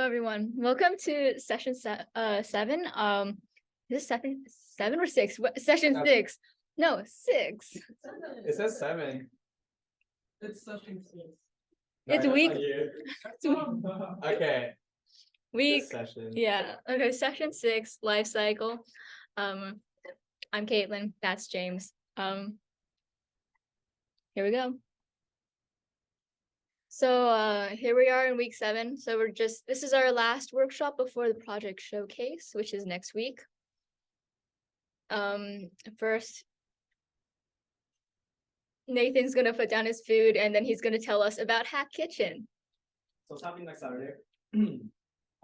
everyone. Welcome to session 7. Is this seven or 6? Session 6. No, 6. It says 7. It's session 6. It's week. Okay. Week. Session. Yeah. Okay. Session 6. Lifecycle. I'm Caitlin. That's James. Here we go. So here we are in week 7. So this is our last workshop before the project showcase, which is next week. First, Nathan's gonna put down his food and then he's gonna tell us about Hack Kitchen. So it's happening next Saturday.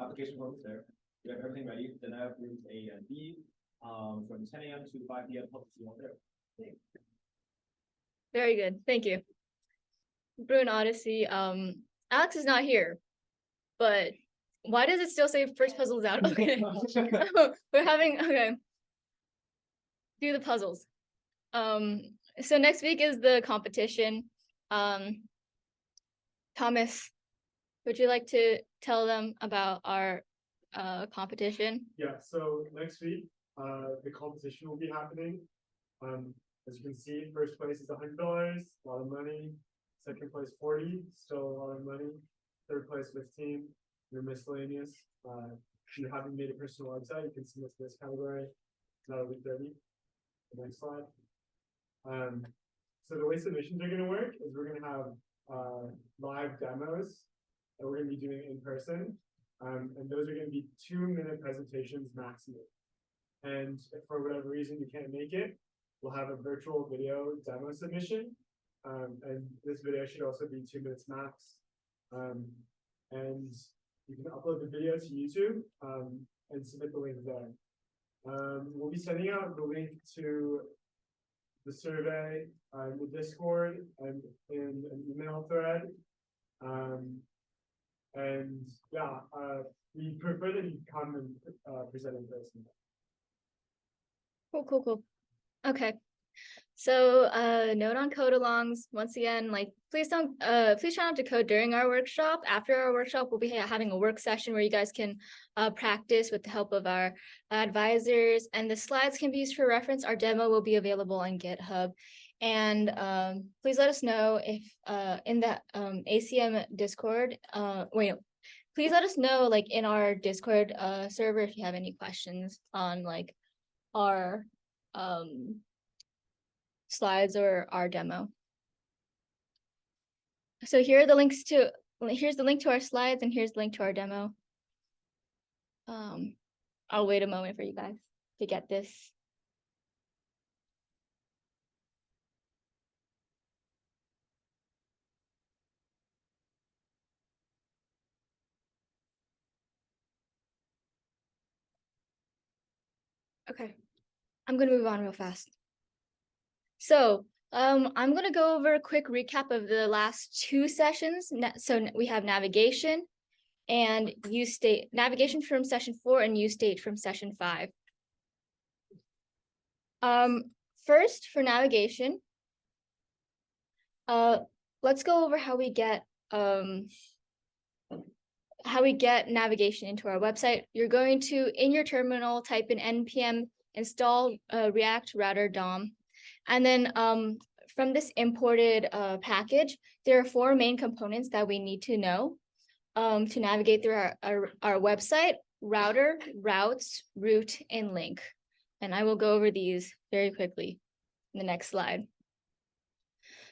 Application form is there. We have everything ready. Then I have rooms A and B from 10 a.m. to 5 p.m. Hope to see you all there. Thanks. Very good. Thank you. Bruin Odyssey. Alex is not here, but why does it still say first puzzles out? Okay. Okay. Do the puzzles. So next week is the competition. Thomas, would you like to tell them about our competition? Yeah, so next week, the competition will be happening. As you can see, first place is $100, a lot of money. Second place, 40, still a lot of money. Third place, 15, your miscellaneous. If you haven't made a personal website, you can submit to this category. That'll be 30. The next slide. So the way submissions are going to work is we're going to have live demos that we're going to be doing in person. And those are going to be 2-minute presentations maximum. And if for whatever reason you can't make it, we'll have a virtual video demo submission. And this video should also be 2 minutes max. And you can upload the video to YouTube and submit the link there. We'll be sending out the link to the survey in the Discord and in an email thread. And yeah, we prefer that you come and present in person. Cool. Okay. So note on code alongs, once again, please try not to code during our workshop. After our workshop, we'll be having a work session where you guys can practice with the help of our advisors, and the slides can be used for reference. Our demo will be available on GitHub. And please let us know if in the ACM Discord, please let us know in our Discord server if you have any questions on our slides or our demo. So here's the link to our slides, and here's the link to our demo. I'll wait a moment for you guys to get this. Okay, I'm gonna move on real fast. So I'm going to go over a quick recap of the last 2 sessions. So we have navigation and useState, navigation from session 4 and useState from session 5. First, for navigation, let's go over how we get navigation into our website. You're going to, in your terminal, type in npm install React router DOM. And then from this imported package, there are 4 main components that we need to know to navigate through our website: router, routes, route, and link. And I will go over these very quickly in the next slide.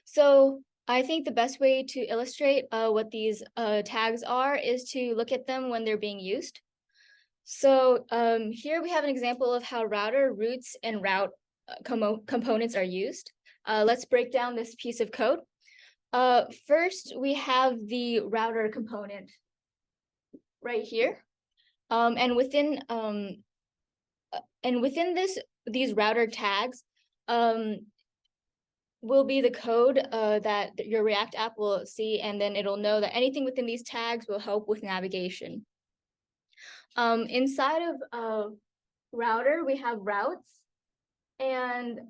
So I think the best way to illustrate what these tags are is to look at them when they're being used. So here we have an example of how router, routes, and route components are used. Let's break down this piece of code. First, we have the router component right here, and within these router tags will be the code that your React app will see, and then it'll know that anything within these tags will help with navigation. Inside of router, we have routes. And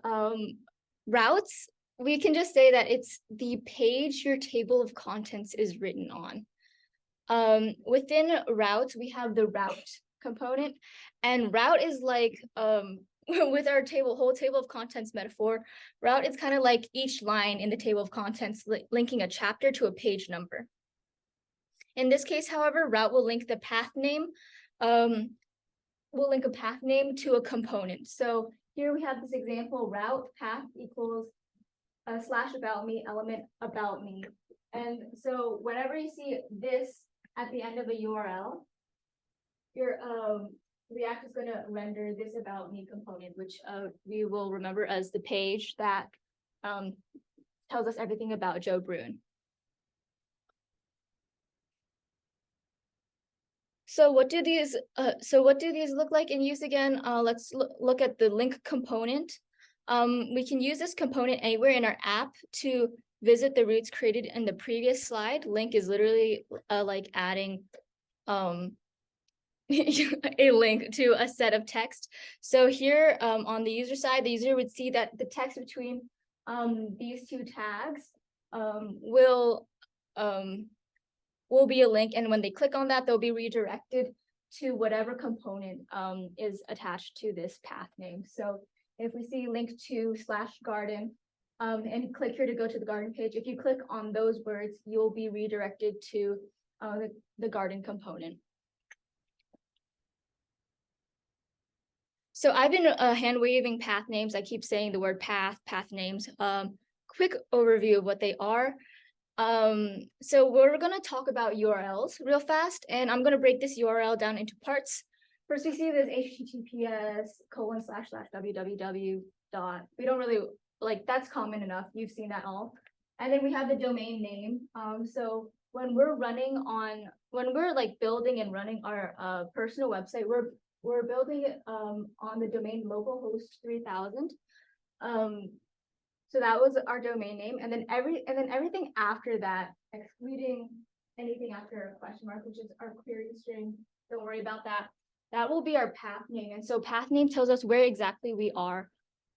routes, we can just say that it's the page your table of contents is written on. Within routes, we have the route component, and route is like with our whole table of contents metaphor, route is kind of like each line in the table of contents linking a chapter to a page number. In this case, however, route will link the path name, will link a path name to a component. So here we have this example: route path equals / about me element about me. And so whenever you see this at the end of a URL, your React is going to render this about me component, which we will remember as the page that tells us everything about Joe Bruin. So what do these look like in use again? Let's look at the link component. We can use this component anywhere in our app to visit the routes created in the previous slide. Link is literally like adding a link to a set of text. So here on the user side, the user would see that the text between these two tags will be a link, and when they click on that, they'll be redirected to whatever component is attached to this path name. So if we see link to /garden and click here to go to the garden page, if you click on those words, you'll be redirected to the garden component. So I've been hand waving path names. I keep saying the word path names. Quick overview of what they are. So we're going to talk about URLs real fast, and I'm going to break this URL down into parts. First, we see this https://www. We don't really like, that's common enough. You've seen that all. And then we have the domain name. So when we're like building and running our personal website, we're building it on the domain localhost 3000. So that was our domain name, and then everything after that, excluding anything after a question mark, which is our query string. Don't worry about that. That will be our path name, and so path name tells us where exactly we are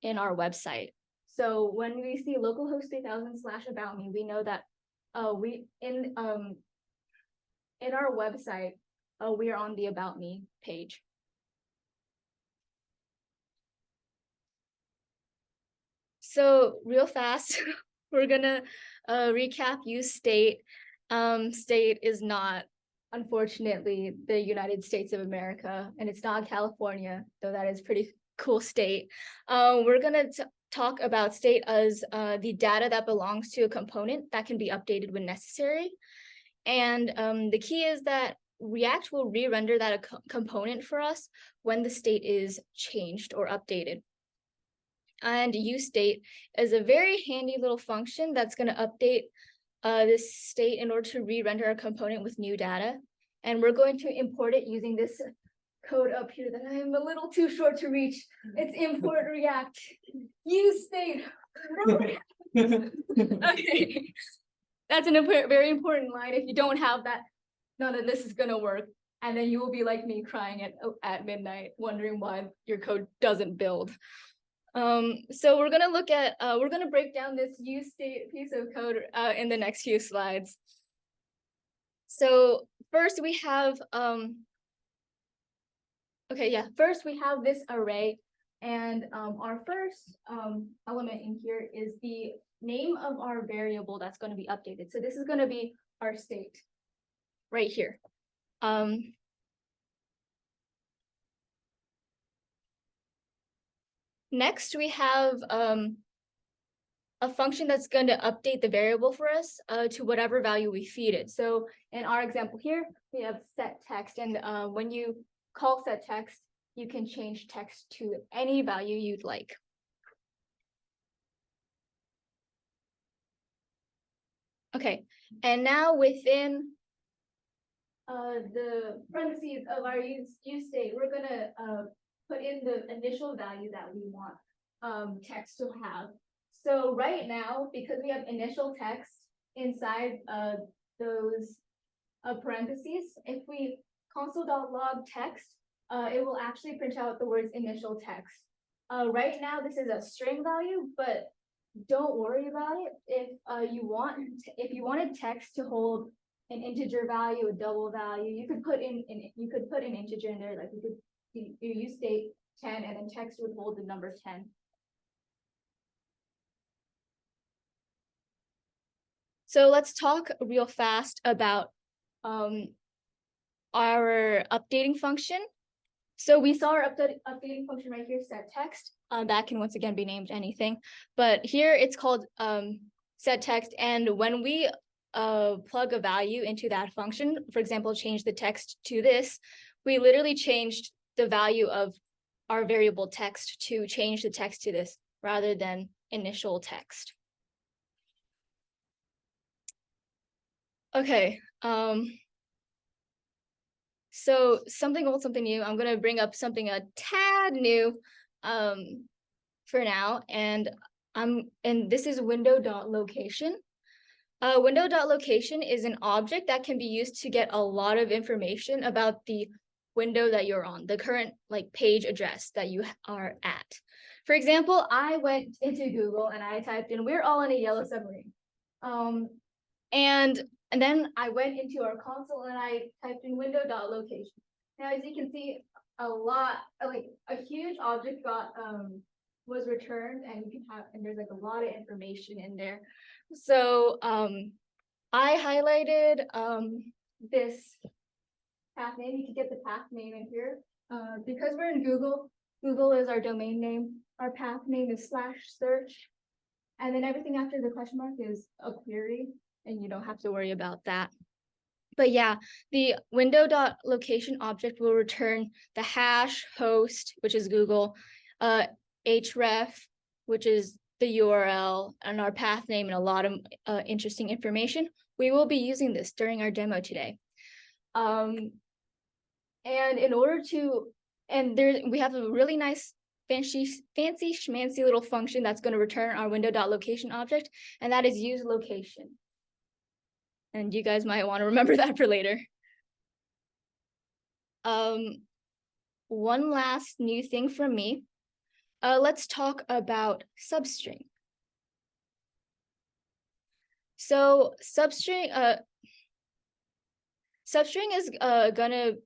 in our website. So when we see localhost 3000 /about me, we know that we in our website we are on the about me page. So real fast, we're gonna recap useState. State is not, unfortunately, the United States of America, and it's not California, though that is pretty cool state. We're gonna talk about state as the data that belongs to a component that can be updated when necessary. And the key is that React will re-render that component for us when the state is changed or updated. And useState is a very handy little function that's going to update this state in order to re-render a component with new data. And we're going to import it using this code up here that I am a little too short to reach. It's import React useState. Okay, that's a very important line. If you don't have that, none of this is going to work. And then you will be like me, crying at midnight, wondering why your code doesn't build. So we're gonna look at we're gonna break down this useState piece of code in the next few slides. So first we have first we have this array, and our first element in here is the name of our variable that's going to be updated. So this is going to be our state right here. Next, we have a function that's going to update the variable for us to whatever value we feed it. So in our example here, we have set text, and when you call set text, you can change text to any value you'd like. Okay, and now within the parentheses of our useState, we're going to put in the initial value that we want text to have. So right now, because we have initial text inside those parentheses, if we console.log text, it will actually print out the words initial text. Right now, this is a string value, but don't worry about it. If you wanted text to hold an integer value, a double value. You could put in an integer in there, like you could you useState 10 and then text would hold the number 10. So let's talk real fast about our updating function. So we saw our updating function right here, set text. That can once again be named anything, but here it's called set text. And when we plug a value into that function, for example, change the text to this, we literally changed the value of our variable text to change the text to this rather than initial text. Okay. So something old, something new. I'm gonna bring up something a tad new for now, and this is window.location. Window.location is an object that can be used to get a lot of information about the window that you're on, the current like page address that you are at. For example, I went into Google and I typed in "we're all in a yellow submarine," and then I went into our console and I typed in window.location. Now, as you can see, a huge object was returned, and there's like a lot of information in there. So I highlighted this path name. You can get the path name in here. Because we're in Google, Google is our domain name. Our path name is /search. And then everything after the question mark is a query, and you don't have to worry about that. But yeah, the window.location object will return the hash host, which is Google, href, which is the URL, and our path name, and a lot of interesting information. We will be using this during our demo today. And in order to, we have a really nice fancy schmancy little function that's going to return our window.location object, and that is useLocation. And you guys might want to remember that for later. One last new thing from me. Let's talk about substring. So substring is gonna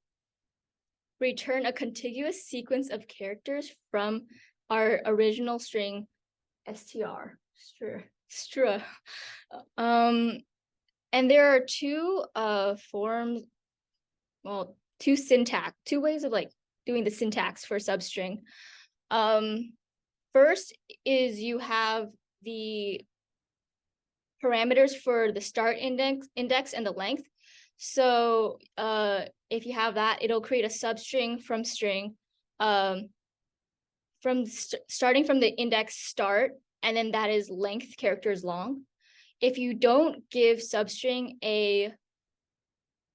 return a contiguous sequence of characters from our original string str. And there are two forms, well, two ways of like doing the syntax for substring. First is you have the parameters for the start index and the length. So if you have that, it'll create a substring from string starting from the index start, and then that is length characters long. If you don't give substring a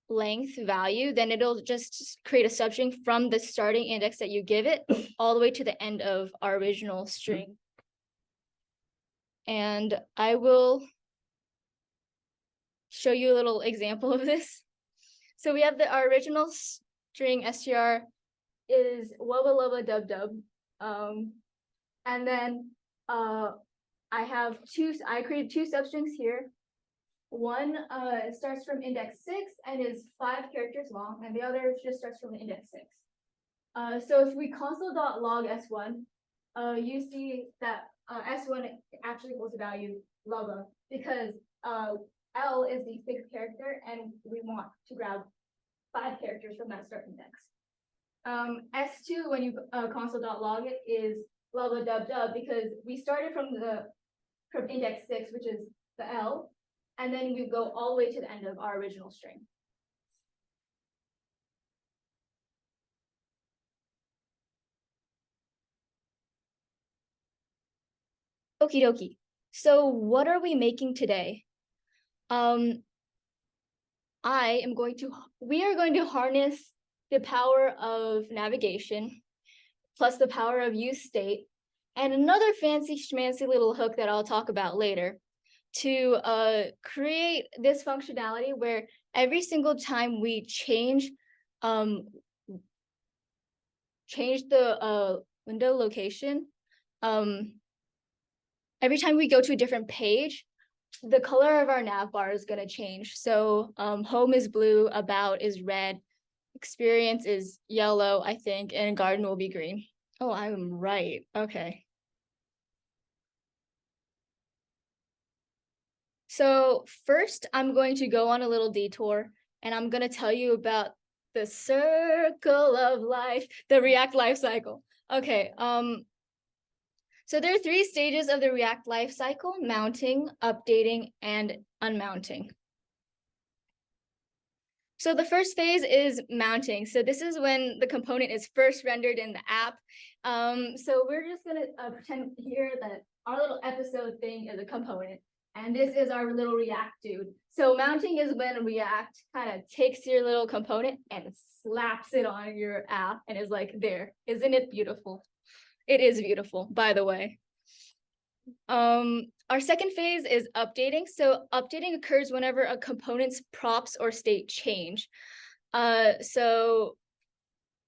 length value, then it'll just create a substring from the starting index that you give it all the way to the end of our original string. And I will show you a little example of this. So we have our original string str is wubba lubba dub dub. And then I created two substrings here. One starts from index 6 and is 5 characters long, and the other just starts from index 6. So if we console.log s1, you see that s1 actually holds the value lubba, because L is the 6th character, and we want to grab 5 characters from that start index. S2, when you console.log it, is lubba dub dub, because we started from index 6, which is the L, and then we go all the way to the end of our original string. Okie dokie. So what are we making today? We are going to harness the power of navigation plus the power of useState and another fancy schmancy little hook that I'll talk about later to create this functionality where every single time we change the window location, every time we go to a different page, the color of our nav bar is going to change. So home is blue, about is red, experience is yellow, I think, and garden will be green. Oh, I'm right. Okay. So first, I'm going to go on a little detour, and I'm going to tell you about the circle of life, the React lifecycle. Okay. So there are 3 stages of the React lifecycle: mounting, updating, and unmounting. So the first phase is mounting. So this is when the component is first rendered in the app. So we're just gonna pretend here that our little episode thing is a component, and this is our little React dude. So mounting is when React kind of takes your little component and slaps it on your app and is like, there, isn't it beautiful? It is beautiful, by the way. Our second phase is updating. So updating occurs whenever a component's props or state change. So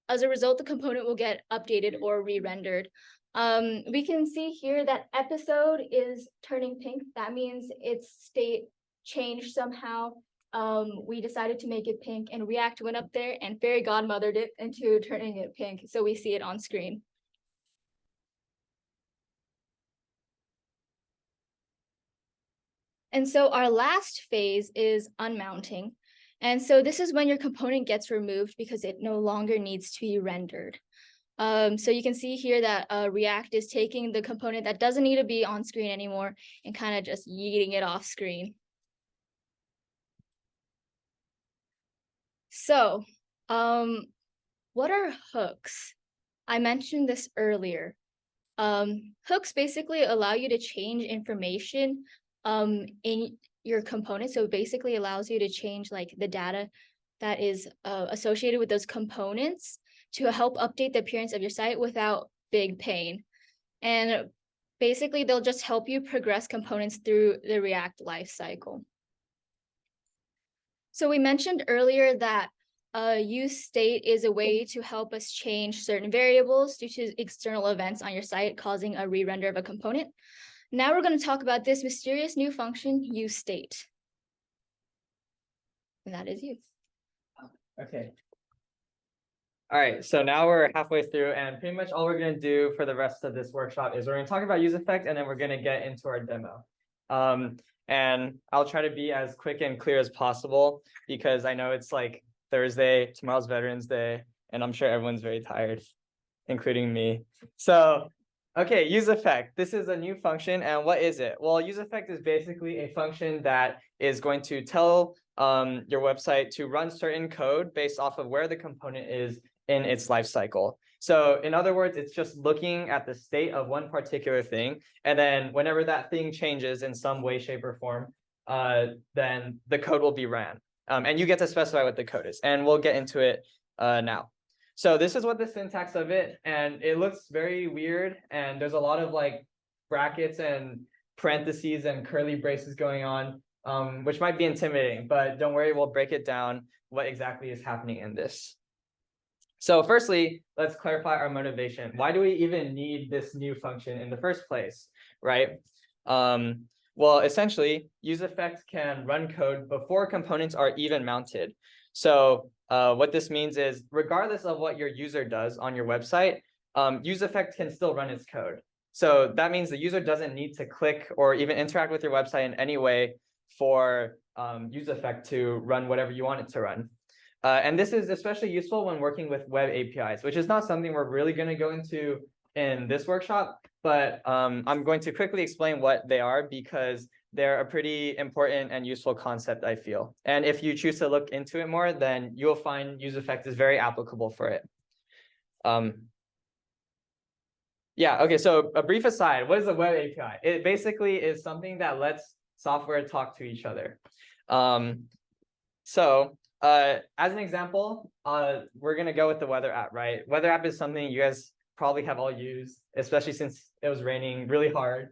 as a result, the component will get updated or re-rendered. We can see here that episode is turning pink. That means its state changed somehow. We decided to make it pink, and React went up there and fairy godmothered it into turning it pink. So we see it on screen. And so our last phase is unmounting. And so this is when your component gets removed because it no longer needs to be rendered. So you can see here that React is taking the component that doesn't need to be on screen anymore and kind of just yeeting it off screen. So what are hooks? I mentioned this earlier. Hooks basically allow you to change information in your component. So it basically allows you to change like the data that is associated with those components to help update the appearance of your site without big pain. And basically they'll just help you progress components through the React lifecycle. So we mentioned earlier that useState is a way to help us change certain variables due to external events on your site causing a re-render of a component. Now we're going to talk about this mysterious new function, useState. And that is you. Okay. All right, so now we're halfway through, and pretty much all we're going to do for the rest of this workshop is we're going to talk about useEffect, and then we're going to get into our demo. And I'll try to be as quick and clear as possible because I know it's like Thursday, tomorrow's Veterans Day, and I'm sure everyone's very tired, including me. So, okay, useEffect. This is a new function, and what is it? Well, useEffect is basically a function that is going to tell your website to run certain code based off of where the component is in its life cycle. So in other words, it's just looking at the state of one particular thing. And then whenever that thing changes in some way, shape, or form, then the code will be ran. And you get to specify what the code is. And we'll get into it now. So this is what the syntax of it, and it looks very weird. And there's a lot of like brackets and parentheses and curly braces going on, which might be intimidating, but don't worry, we'll break it down what exactly is happening in this. So firstly, let's clarify our motivation. Why do we even need this new function in the first place, right? Well, essentially, useEffect can run code before components are even mounted. So what this means is, regardless of what your user does on your website, useEffect can still run its code. So that means the user doesn't need to click or even interact with your website in any way for useEffect to run whatever you want it to run. And this is especially useful when working with web APIs, which is not something we're really going to go into in this workshop, but I'm going to quickly explain what they are because they're a pretty important and useful concept, I feel. And if you choose to look into it more, then you'll find useEffect is very applicable for it. Yeah, okay, so a brief aside, what is a web API? It basically is something that lets software talk to each other. As an example, we're going to go with the weather app, right? Weather app is something you guys probably have all used, especially since it was raining really hard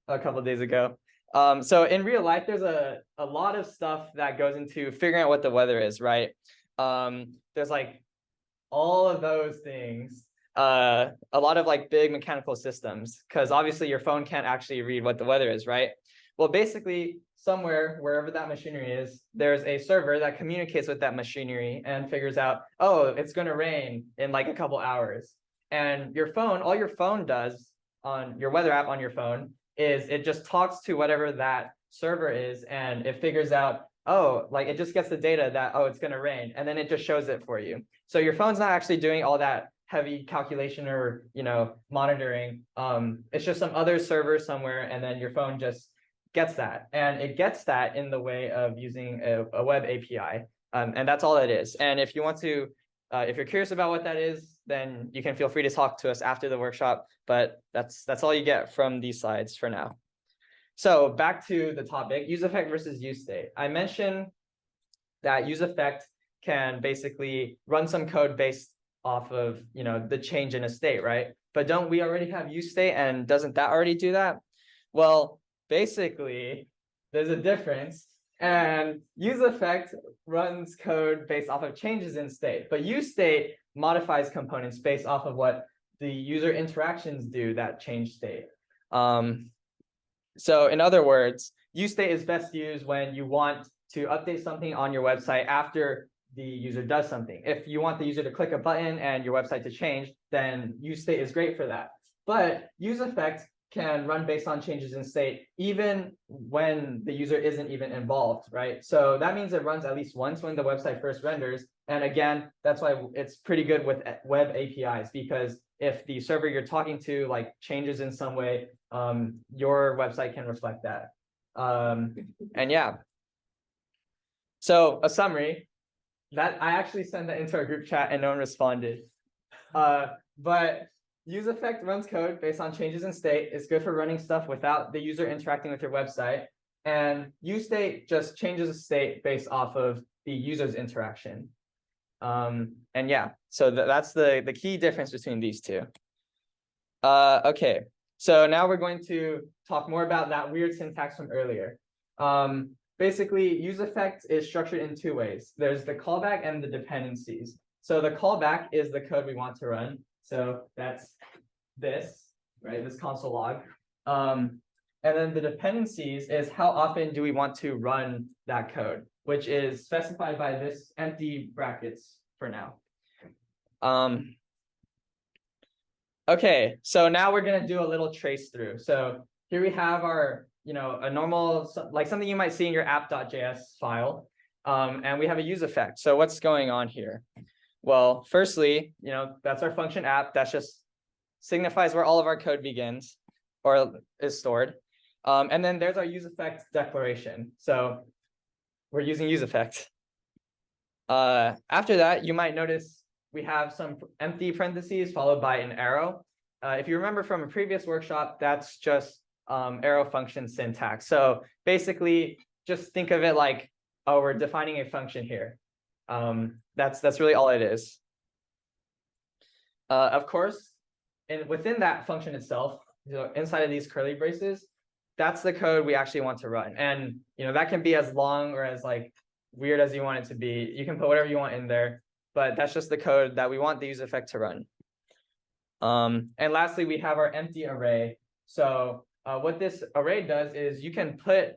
a couple of days ago. So in real life, there's a lot of stuff that goes into figuring out what the weather is, right? There's like all of those things, a lot of like big mechanical systems, because obviously your phone can't actually read what the weather is, right? Well, basically, somewhere, wherever that machinery is, there's a server that communicates with that machinery and figures out, oh, it's going to rain in like a couple hours. And your phone, all your phone does on your weather app on your phone is it just talks to whatever that server is, and it figures out, oh, like it just gets the data that, oh, it's going to rain, and then it just shows it for you. So your phone's not actually doing all that heavy calculation or, monitoring. It's just some other server somewhere, and then your phone just gets that, and it gets that in the way of using a web API, and that's all it is. And if you want to, if you're curious about what that is, then you can feel free to talk to us after the workshop. But that's all you get from these slides for now. So back to the topic, useEffect versus useState. I mentioned that useEffect can basically run some code based off of the change in a state, right? But don't we already have useState, and doesn't that already do that? Well, basically, there's a difference, and useEffect runs code based off of changes in state, but useState modifies components based off of what the user interactions do that change state. So in other words, useState is best used when you want to update something on your website after the user does something. If you want the user to click a button and your website to change, then useState is great for that. But useEffect can run based on changes in state even when the user isn't even involved, right? So that means it runs at least once when the website first renders. And again, that's why it's pretty good with web APIs, because if the server you're talking to like changes in some way, your website can reflect that. And yeah. So a summary that I actually sent that into our group chat and no one responded. But useEffect runs code based on changes in state. It's good for running stuff without the user interacting with your website. And useState just changes the state based off of the user's interaction. And yeah, so that's the key difference between these two. Okay, so now we're going to talk more about that weird syntax from earlier. Basically, useEffect is structured in two ways. There's the callback and the dependencies. So the callback is the code we want to run. So that's this, right? This console log. And then the dependencies is how often do we want to run that code, which is specified by this empty brackets for now. Okay, so now we're gonna do a little trace through. So here we have our, a normal, like something you might see in your app.js file. And we have a useEffect. So what's going on here? Well, firstly, that's our function app. That just signifies where all of our code begins or is stored. And then there's our useEffect declaration. So we're using useEffect. After that, you might notice we have some empty parentheses followed by an arrow. If you remember from a previous workshop, that's just arrow function syntax. So basically, just think of it like, oh, we're defining a function here. That's really all it is. Of course, and within that function itself, inside of these curly braces, that's the code we actually want to run. And that can be as long or as like weird as you want it to be. You can put whatever you want in there, but that's just the code that we want the useEffect to run. And lastly, we have our empty array. So what this array does is you can put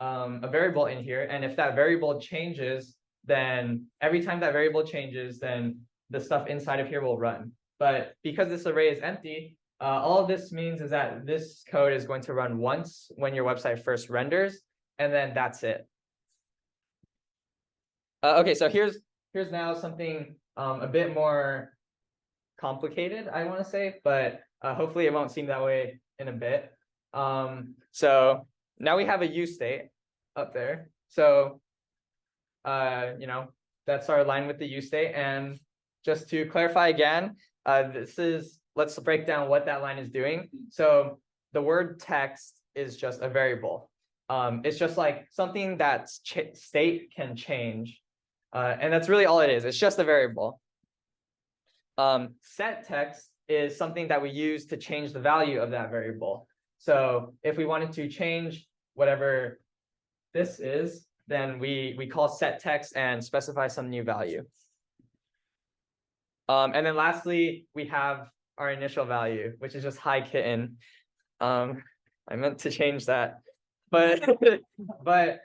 a variable in here, and if that variable changes, then every time that variable changes, then the stuff inside of here will run. But because this array is empty, all of this means is that this code is going to run once when your website first renders, and then that's it. Okay, so here's now something a bit more complicated, I want to say, but hopefully it won't seem that way in a bit. So now we have a useState up there. So that's our line with the useState. And just to clarify again, let's break down what that line is doing. So the word text is just a variable. It's just like something that state can change. And that's really all it is. It's just a variable. Set text is something that we use to change the value of that variable. So if we wanted to change whatever this is, then we call set text and specify some new value. And then lastly, we have our initial value, which is just hi kitten. I meant to change that, but but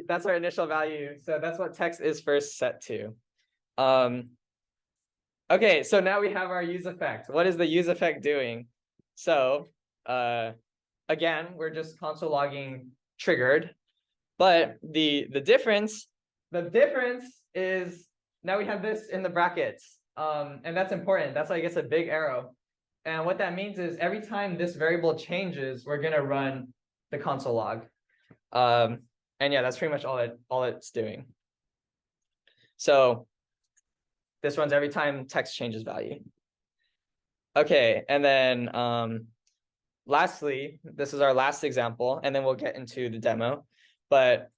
that's our initial value. So that's what text is first set to. Okay, so now we have our useEffect. What is the useEffect doing? So again, we're just console logging triggered, but the difference is now we have this in the brackets, and that's important. That's why I guess a big arrow. And what that means is every time this variable changes, we're gonna run the console log. And yeah, that's pretty much all it's doing. So this runs every time text changes value. Okay, and then lastly, this is our last example, and then we'll get into the demo. But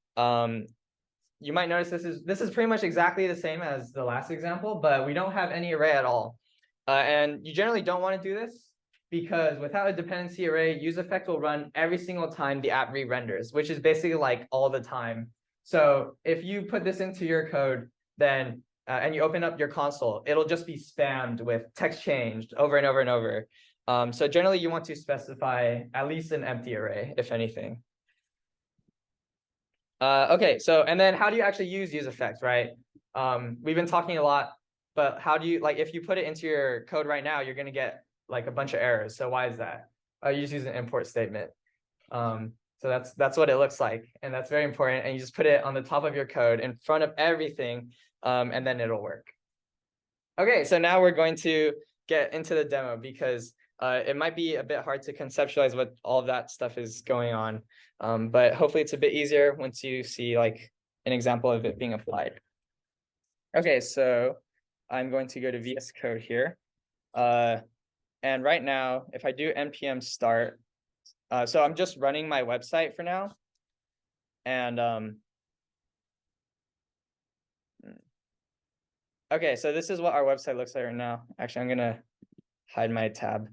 you might notice this is pretty much exactly the same as the last example, but we don't have any array at all. And you generally don't want to do this because without a dependency array, useEffect will run every single time the app re-renders, which is basically like all the time. So if you put this into your code, then and you open up your console, it'll just be spammed with text changed over and over and over. So generally you want to specify at least an empty array, if anything. Okay, so and then how do you actually use useEffect, right? We've been talking a lot, but how do you, like, if you put it into your code right now, you're going to get like a bunch of errors. So why is that? You just use an import statement. So that's what it looks like, and that's very important. And you just put it on the top of your code in front of everything, and then it'll work. Okay, so now we're going to get into the demo because it might be a bit hard to conceptualize what all of that stuff is going on. But hopefully it's a bit easier once you see like an example of it being applied. Okay, so I'm going to go to VS Code here. And right now, if I do npm start, so I'm just running my website for now. And okay, so this is what our website looks like right now. Actually, I'm gonna hide my tab.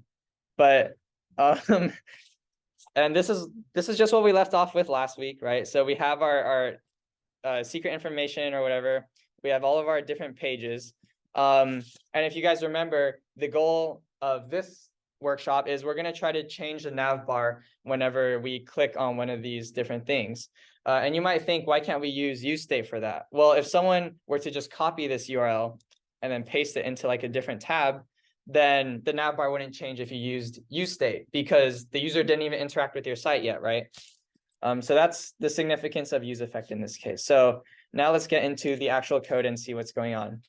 But and this is just what we left off with last week, right? So we have our secret information or whatever. We have all of our different pages. And if you guys remember, the goal of this workshop is we're going to try to change the nav bar whenever we click on one of these different things. And you might think, why can't we use useState for that? Well, if someone were to just copy this URL and then paste it into like a different tab, then the nav bar wouldn't change if you used useState because the user didn't even interact with your site yet, right? So that's the significance of useEffect in this case. So now let's get into the actual code and see what's going on.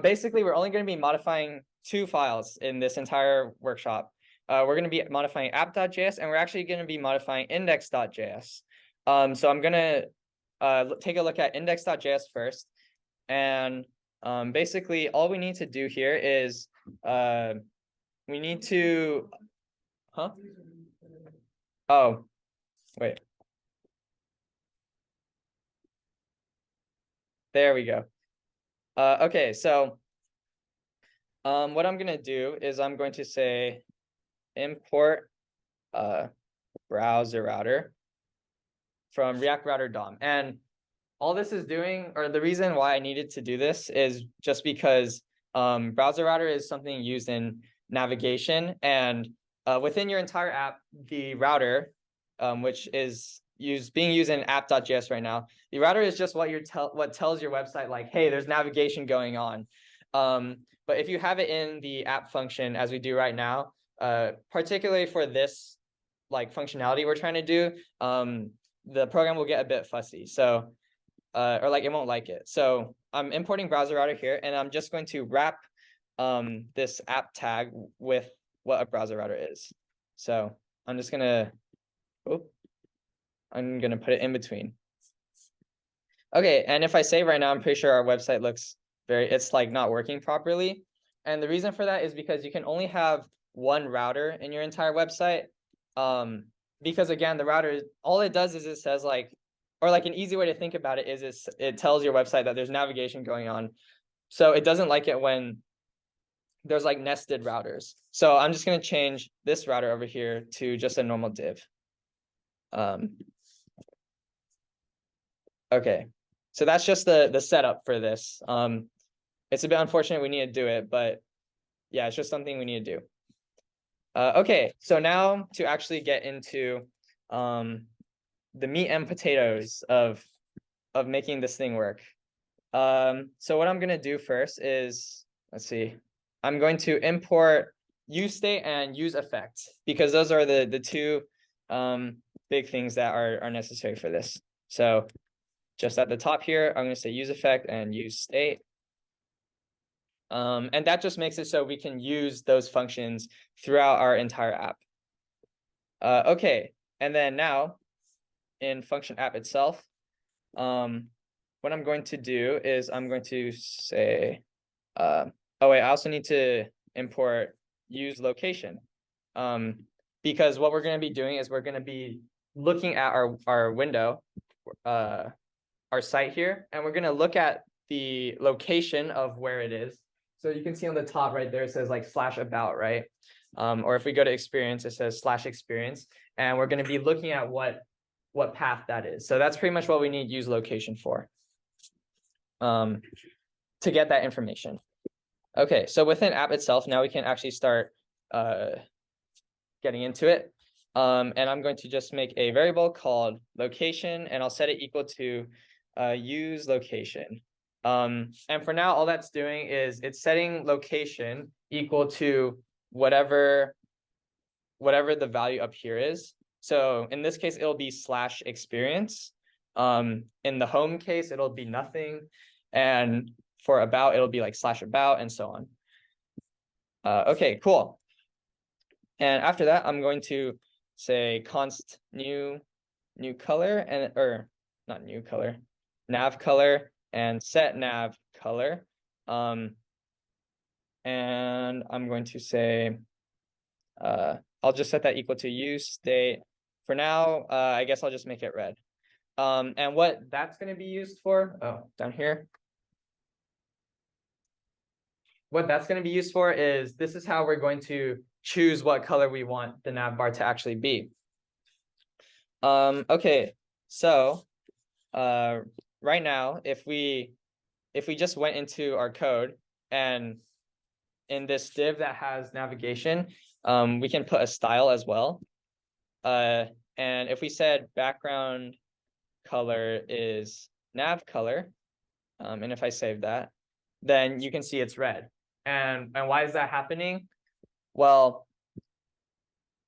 Basically, we're only going to be modifying 2 files in this entire workshop. We're going to be modifying app.js, and we're actually going to be modifying index.js. So I'm going to take a look at index.js first. And basically, all we need to do here is we need to... Huh? Oh, wait. There we go. Okay, so what I'm going to do is I'm going to say import browser router from React Router DOM. And all this is doing, or the reason why I needed to do this is just because browser router is something used in navigation, and within your entire app, the router, which is being used in app.js right now, the router is just what tells your website like, hey, there's navigation going on. But if you have it in the app function as we do right now, particularly for this like functionality we're trying to do, the program will get a bit fussy. So or like it won't like it. So I'm importing browser router here, and I'm just going to wrap this app tag with what a browser router is. So I'm just gonna put it in between. Okay, and if I save right now, I'm pretty sure our website looks it's like not working properly. And the reason for that is because you can only have one router in your entire website. Because again, the router, all it does is it says like, or like an easy way to think about it is it tells your website that there's navigation going on. So it doesn't like it when there's like nested routers. So I'm just going to change this router over here to just a normal div. Okay, so that's just the setup for this. It's a bit unfortunate we need to do it, but yeah, it's just something we need to do. Okay, so now to actually get into the meat and potatoes of making this thing work. So what I'm gonna do first is, let's see, I'm going to import useState and useEffect because those are the two big things that are necessary for this. So just at the top here, I'm gonna say useEffect and useState. And that just makes it so we can use those functions throughout our entire app. Okay, and then now in function app itself, what I'm going to do is I'm going to say, oh wait, I also need to import use location. Because what we're going to be doing is we're going to be looking at our window, our site here, and we're going to look at the location of where it is. So you can see on the top right there, it says like /about, right? Or if we go to experience, it says /experience, and we're going to be looking at what path that is. So that's pretty much what we need use location for, to get that information. Okay, so within app itself, now we can actually start getting into it. And I'm going to just make a variable called location, and I'll set it equal to use location. And for now, all that's doing is it's setting location equal to whatever the value up here is. So in this case, it'll be /experience. In the home case, it'll be nothing. And for about, it'll be like /about and so on. Okay, cool. And after that, I'm going to say const new color and, or not new color, nav color and set nav color. And I'm going to say, I'll just set that equal to useState. For now, I guess I'll just make it red. And what that's going to be used for, oh, down here. What that's going to be used for is this is how we're going to choose what color we want the nav bar to actually be. Okay, so right now, if we just went into our code and in this div that has navigation, we can put a style as well. And if we said background color is nav color, and if I save that, then you can see it's red. And why is that happening? Well,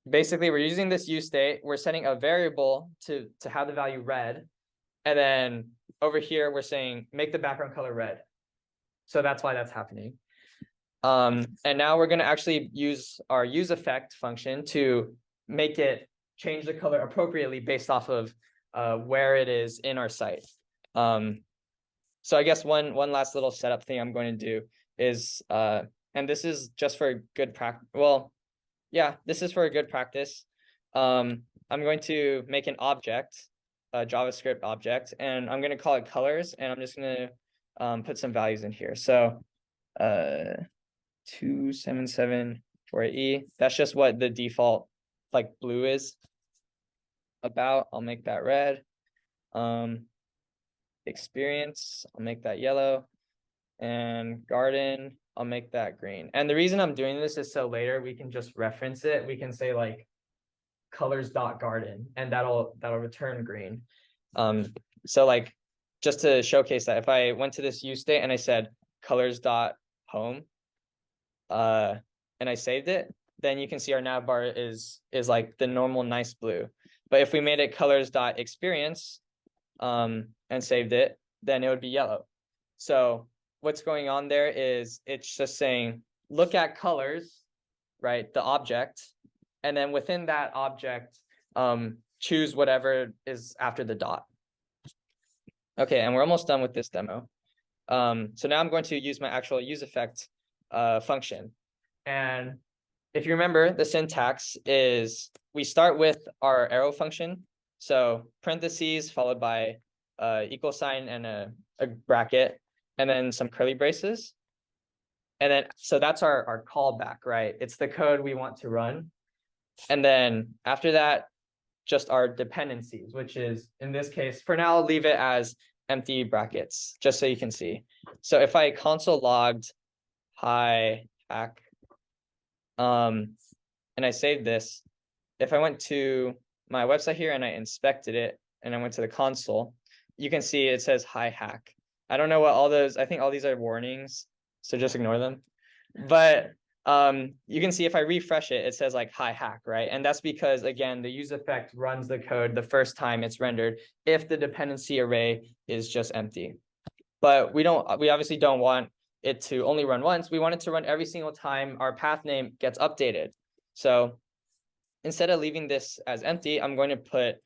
basically we're using this useState, we're setting a variable to have the value red, and then over here we're saying make the background color red. So that's why that's happening. And now we're going to actually use our useEffect function to make it change the color appropriately based off of where it is in our site. So I guess one last little setup thing I'm going to do is, and this is just for good practice. Well, yeah, this is for a good practice. I'm going to make an object, a JavaScript object, and I'm going to call it colors, and I'm just going to put some values in here. So 27748E, that's just what the default like blue is about. I'll make that red. Experience, I'll make that yellow, and garden, I'll make that green. And the reason I'm doing this is so later we can just reference it. We can say like colors.garden, and that'll return green. So like just to showcase that, if I went to this useState and I said colors.home, and I saved it, then you can see our nav bar is like the normal nice blue. But if we made it colors.experience, and saved it, then it would be yellow. So what's going on there is it's just saying, look at colors, right? The object, and then within that object, choose whatever is after the dot. Okay, and we're almost done with this demo. So now I'm going to use my actual useEffect function. And if you remember, the syntax is we start with our arrow function. So parentheses followed by equal sign and a bracket, and then some curly braces. And then, so that's our callback, right? It's the code we want to run. And then after that, just our dependencies, which is, in this case, for now, I'll leave it as empty brackets, just so you can see. So if I console logged hi hack, and and I saved this, if I went to my website here and I inspected it and I went to the console, you can see it says hi hack. I don't know what all those, I think all these are warnings, so just ignore them. But you can see if I refresh it, it says like hi hack, right? And that's because, again, the useEffect runs the code the first time it's rendered if the dependency array is just empty. But we obviously don't want it to only run once. We want it to run every single time our path name gets updated. So instead of leaving this as empty, I'm going to put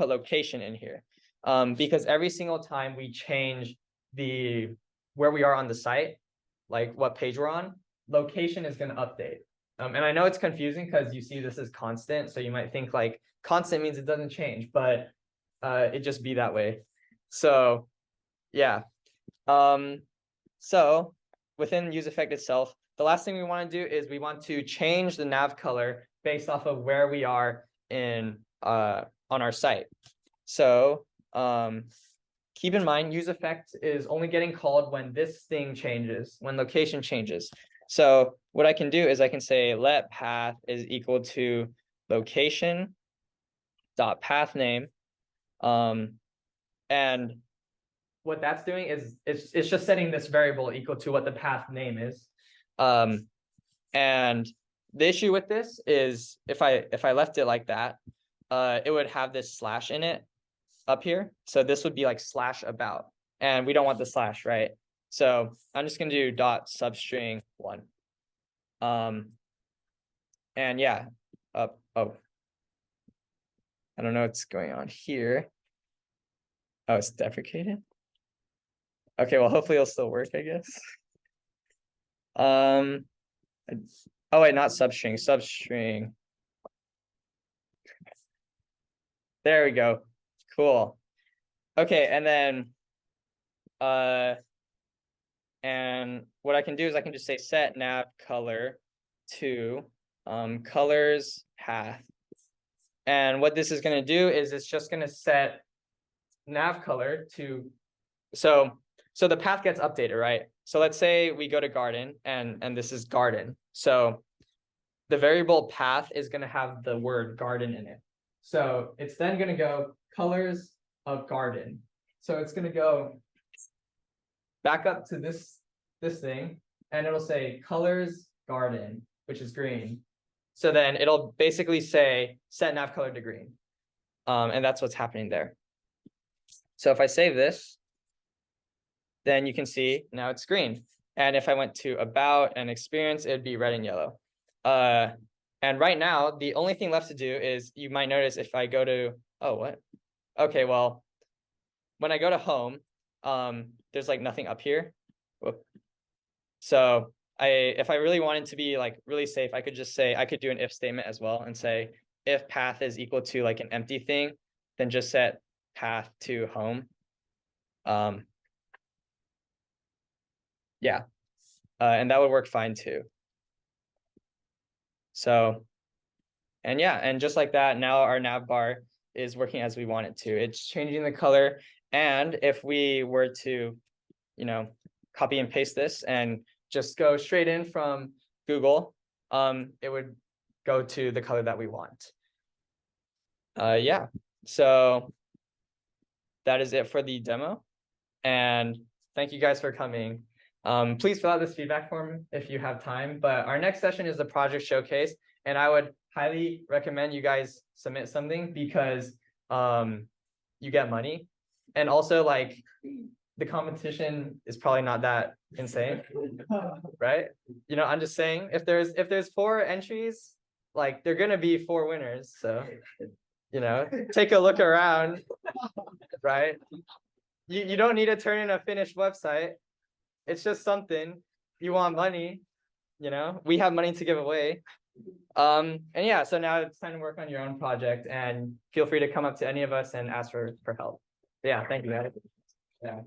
location in here, because every single time we change where we are on the site, like what page we're on, location is going to update. And I know it's confusing because you see this is constant, so you might think like constant means it doesn't change, but it just be that way. So yeah. So within useEffect itself, the last thing we want to do is we want to change the nav color based off of where we are in on our site. So keep in mind, useEffect is only getting called when this thing changes, when location changes. So what I can do is I can say let path is equal to location dot path name, and what that's doing is it's just setting this variable equal to what the path name is. And the issue with this is if I left it like that, it would have this slash in it up here. So this would be like slash about, and we don't want the slash, right? So I'm just gonna do dot substring 1. And yeah, I don't know what's going on here. Oh, it's deprecated. Okay, well, hopefully it'll still work, I guess. Oh wait, not substring. There we go. Cool. Okay, and then and what I can do is I can just say set nav color to colors path. And what this is going to do is it's just going to set nav color to, so the path gets updated, right? So let's say we go to garden and this is garden. So the variable path is going to have the word garden in it. So it's then going to go colors of garden. So it's going to go back up to this thing, and it'll say colors garden, which is green. So then it'll basically say set nav color to green. And that's what's happening there. So if I save this, then you can see now it's green. And if I went to about and experience, it'd be red and yellow. And right now, the only thing left to do is you might notice if I go to, oh, what? Okay, well, when I go to home, there's like nothing up here. Whoop. So if I really wanted to be like really safe, I could just say, I could do an if statement as well and say, if path is equal to like an empty thing, then just set path to home. Yeah, and that would work fine too. So, and yeah, and just like that, now our nav bar is working as we want it to. It's changing the color. And if we were to, copy and paste this and just go straight in from Google, it would go to the color that we want. Yeah, so that is it for the demo. And thank you guys for coming. Please fill out this feedback form if you have time. But our next session is the project showcase. And I would highly recommend you guys submit something because you get money. And also, like, the competition is probably not that insane, right? I'm just saying, if there's 4 entries, like, they're gonna be 4 winners. So, take a look around, right? You don't need to turn in a finished website. It's just something. You want money, we have money to give away. And yeah, so now it's time to work on your own project, and feel free to come up to any of us and ask for help. Yeah, thank you guys. Yeah.